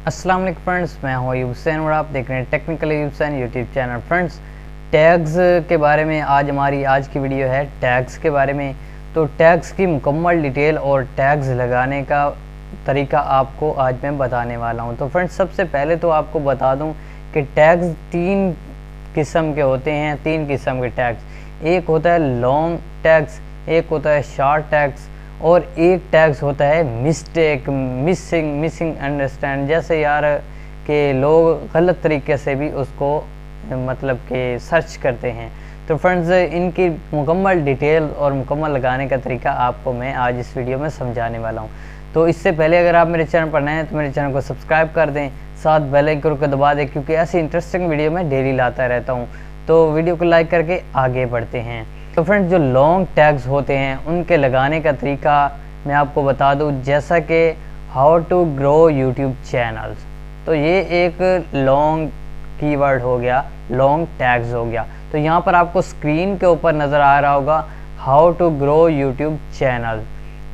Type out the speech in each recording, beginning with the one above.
अस्सलाम वालेकुम फ्रेंड्स, मैं हूं अयूब और आप देख रहे हैं technical Ayub YouTube channel. Friends, tags के बारे में हमारी आज की वीडियो है। टैग्स के बारे में तो टैग्स की मुकम्मल डिटेल और टैग्स लगाने का तरीका आपको आज मैं बताने वाला हूं। तो फ्रेंड्स, सबसे पहले तो आपको बता दूं कि टैग्स तीन किस्म के होते हैं। तीन किस्म के टैग्स, एक होता है लॉन्ग टैग्स, एक होता है शॉर्ट टैग्स और एक टैग्स होता है मिस्टेक, मिसिंग अंडरस्टैंड। जैसे यार कि लोग गलत तरीके से भी उसको मतलब कि सर्च करते हैं। तो फ्रेंड्स, इनकी मुकम्मल डिटेल और मुकम्मल लगाने का तरीका आपको मैं आज इस वीडियो में समझाने वाला हूं। तो इससे पहले अगर आप मेरे चैनल पर नए हैं तो मेरे चैनल को सब्सक्राइब कर दें, साथ बेल आइकन को दबा दें, क्योंकि ऐसी इंटरेस्टिंग वीडियो मैं डेली लाता रहता हूं। तो वीडियो को लाइक करके आगे बढ़ते हैं। तो फ्रेंड्स, जो लॉन्ग टैग्स होते हैं उनके लगाने का तरीका मैं आपको बता दूं, जैसा कि how to grow YouTube channels. तो ये एक लॉन्ग कीवर्ड हो गया, लॉन्ग टैग्स हो गया। तो यहाँ पर आपको स्क्रीन के ऊपर नज़र आ रहा होगा how to grow YouTube channel.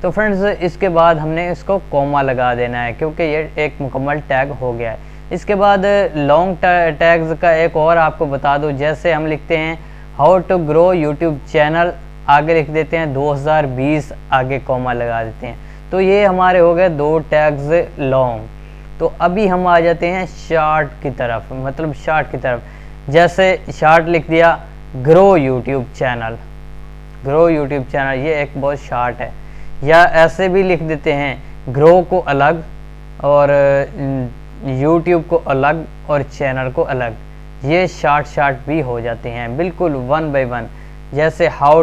तो फ्रेंड्स, इसके बाद हमने इसको कॉमा लगा देना है, क्योंकि ये एक मुकम्मल टैग हो गया है। इसके बाद लॉन्ग टैग्स का एक और आपको बता दूं, जैसे हम लिखते हैं how to grow YouTube channel, आगे लिख देते हैं 2020, आगे कॉमा लगा देते हैं। तो ये हमारे हो गए दो टैग्स लॉन्ग। तो अभी हम आ जाते हैं शॉर्ट की तरफ, मतलब शॉर्ट की तरफ। जैसे शॉर्ट लिख दिया grow YouTube channel, grow YouTube channel, ये एक बहुत शॉर्ट है। या ऐसे भी लिख देते हैं ग्रो को अलग और यूट्यूब को अलग और चैनल को अलग। ये शॉर्ट भी हो जाते हैं बिल्कुल वन बाय वन। जैसे हाउ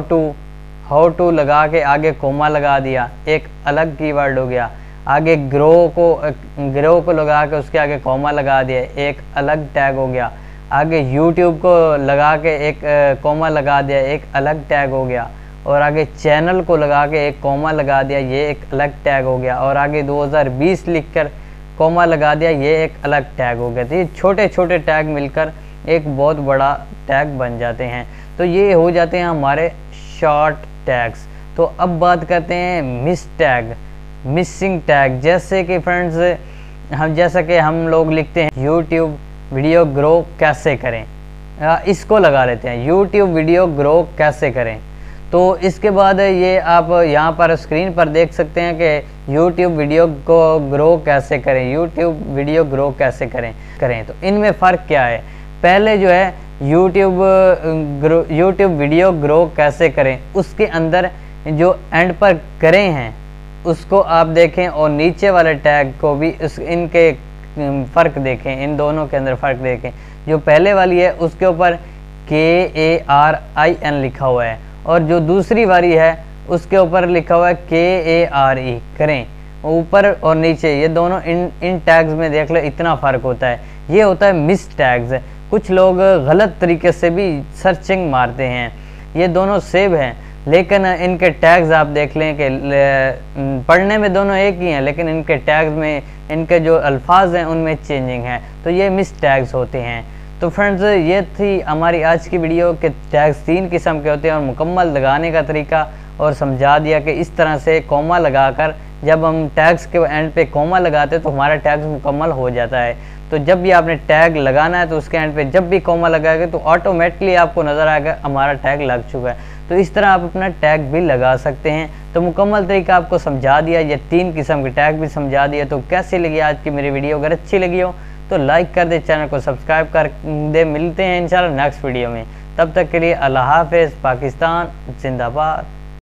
टू लगा के आगे कोमा लगा दिया, एक अलग कीवर्ड हो गया। आगे ग्रो को लगा के उसके आगे कोमा लगा दिया, एक अलग टैग हो गया। आगे यूट्यूब को लगा के एक कोमा लगा दिया, एक अलग टैग हो गया। और आगे चैनल को लगा के एक कोमा लगा दिया, ये एक अलग टैग हो गया। और आगे 2020 लिखकर कोमा लगा दिया, ये एक अलग टैग हो गया। तो ये छोटे छोटे टैग मिलकर एक बहुत बड़ा टैग बन जाते हैं। तो ये हो जाते हैं हमारे शॉर्ट टैग्स। तो अब बात करते हैं मिसिंग टैग। जैसे कि फ्रेंड्स, हम लोग लिखते हैं यूट्यूब वीडियो ग्रो कैसे करें, इसको लगा लेते हैं यूट्यूब वीडियो ग्रो कैसे करें। तो इसके बाद ये आप यहाँ पर स्क्रीन पर देख सकते हैं कि यूट्यूब वीडियो को ग्रो कैसे करें, यूट्यूब वीडियो ग्रो कैसे करें। तो इनमें फ़र्क क्या है? पहले जो है यूट्यूब वीडियो ग्रो कैसे करें, उसके अंदर जो एंड पर करें हैं उसको आप देखें, और नीचे वाले टैग को भी इनके फ़र्क देखें, इन दोनों के अंदर फ़र्क देखें। जो पहले वाली है उसके ऊपर KARIN लिखा हुआ है, और जो दूसरी वाली है उसके ऊपर लिखा हुआ है KARE करें। ऊपर और नीचे ये दोनों इन टैग्स में देख लो, इतना फ़र्क होता है। ये होता है मिस टैग्स। कुछ लोग गलत तरीके से भी सर्चिंग मारते हैं। ये दोनों सेव हैं, लेकिन इनके टैग्स आप देख लें कि पढ़ने में दोनों एक ही हैं, लेकिन इनके टैग्स में इनके जो अल्फाज हैं उनमें चेंजिंग है। तो ये मिस टैग्स होते हैं। तो फ्रेंड्स, ये थी हमारी आज की वीडियो के टैग्स तीन किस्म के होते हैं और मुकम्मल लगाने का तरीका, और समझा दिया कि इस तरह से कोमा लगाकर जब हम टैग्स के एंड पे कोमा लगाते हैं तो हमारा टैग्स मुकम्मल हो जाता है। तो जब भी आपने टैग लगाना है तो उसके एंड पे जब भी कोमा लगाएगा तो ऑटोमेटिकली आपको नज़र आएगा हमारा टैग लग चुका है। तो इस तरह आप अपना टैग भी लगा सकते हैं। तो मुकम्मल तरीका आपको समझा दिया, ये तीन किस्म के टैग भी समझा दिया। तो कैसी लगी आज की मेरी वीडियो? अगर अच्छी लगी हो तो लाइक कर दे, चैनल को सब्सक्राइब कर दे। मिलते हैं इंशाल्लाह नेक्स्ट वीडियो में। तब तक के लिए अल्लाह हाफ़िज़। पाकिस्तान जिंदाबाद।